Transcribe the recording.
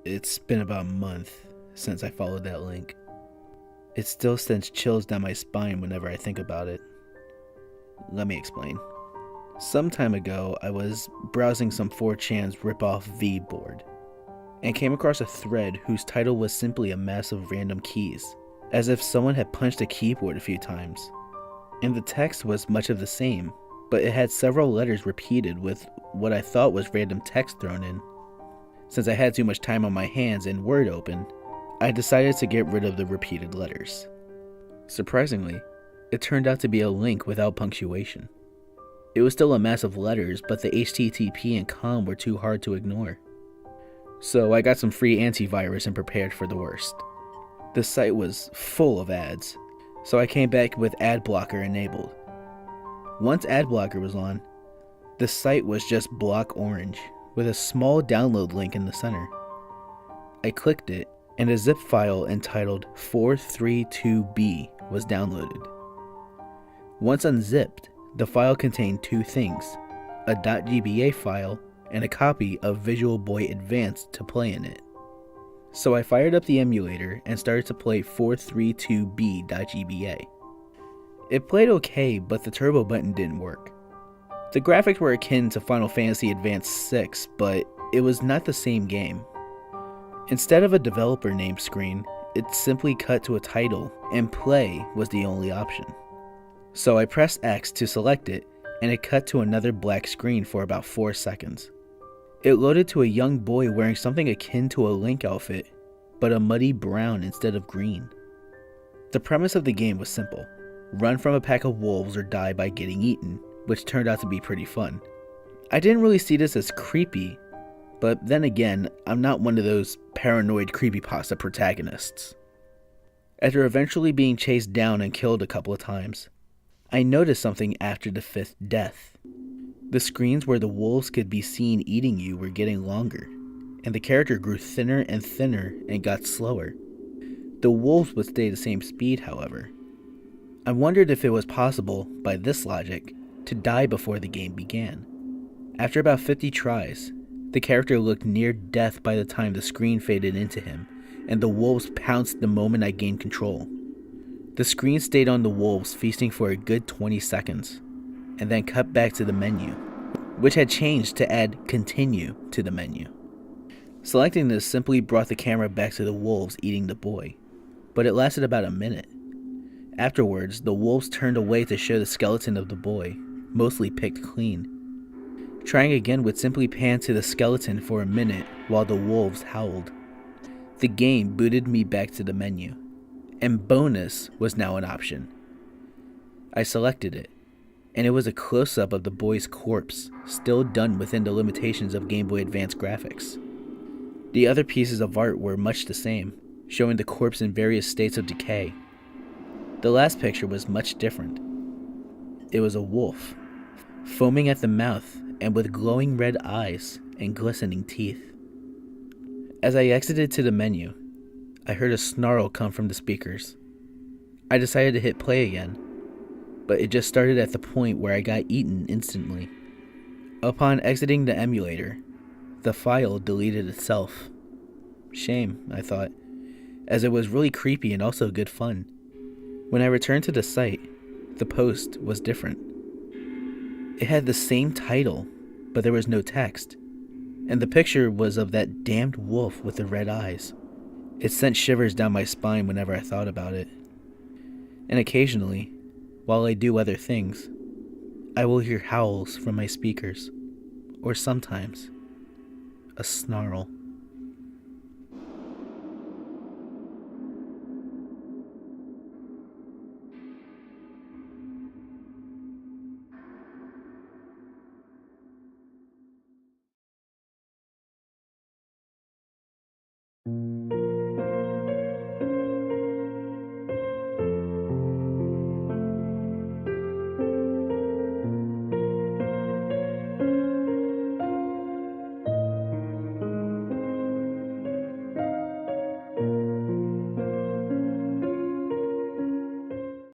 It's been about a month since I followed that link. It still sends chills down my spine whenever I think about it. Let me explain. Some time ago, I was browsing some 4chan's ripoff V board and came across a thread whose title was simply a mass of random keys, as if someone had punched a keyboard a few times. And the text was much of the same, but it had several letters repeated with what I thought was random text thrown in. Since I had too much time on my hands and Word open, I decided to get rid of the repeated letters. Surprisingly, it turned out to be a link without punctuation. It was still a mass of letters, but the HTTP and COM were too hard to ignore. So I got some free antivirus and prepared for the worst. The site was full of ads, so I came back with ad blocker enabled. Once ad blocker was on, the site was just block orange with a small download link in the center. I clicked it, and a zip file entitled 432B was downloaded. Once unzipped, the file contained two things, a .gba file and a copy of Visual Boy Advanced to play in it. So I fired up the emulator and started to play 432b.gba. It played okay, but the turbo button didn't work. The graphics were akin to Final Fantasy Advance 6, but it was not the same game. Instead of a developer name screen, it simply cut to a title, and play was the only option. So I pressed X to select it, and it cut to another black screen for about 4 seconds. It loaded to a young boy wearing something akin to a Link outfit, but a muddy brown instead of green. The premise of the game was simple: run from a pack of wolves or die by getting eaten, which turned out to be pretty fun. I didn't really see this as creepy, but then again, I'm not one of those paranoid creepypasta protagonists. After eventually being chased down and killed a couple of times, I noticed something after the 5th death. The screens where the wolves could be seen eating you were getting longer, and the character grew thinner and thinner and got slower. The wolves would stay the same speed, however. I wondered if it was possible, by this logic, to die before the game began. After about 50 tries, the character looked near death by the time the screen faded into him, and the wolves pounced the moment I gained control. The screen stayed on the wolves feasting for a good 20 seconds, and then cut back to the menu, which had changed to add continue to the menu. Selecting this simply brought the camera back to the wolves eating the boy, but it lasted about a minute. Afterwards, the wolves turned away to show the skeleton of the boy, mostly picked clean. Trying again would simply pan to the skeleton for a minute while the wolves howled. The game booted me back to the menu, and bonus was now an option. I selected it, and it was a close-up of the boy's corpse, still done within the limitations of Game Boy Advance graphics. The other pieces of art were much the same, showing the corpse in various states of decay. The last picture was much different. It was a wolf, foaming at the mouth and with glowing red eyes and glistening teeth. As I exited to the menu, I heard a snarl come from the speakers. I decided to hit play again, but it just started at the point where I got eaten instantly. Upon exiting the emulator, the file deleted itself. Shame, I thought, as it was really creepy and also good fun. When I returned to the site, the post was different. It had the same title, but there was no text, and the picture was of that damned wolf with the red eyes. It sent shivers down my spine whenever I thought about it. And occasionally, while I do other things, I will hear howls from my speakers, or sometimes a snarl.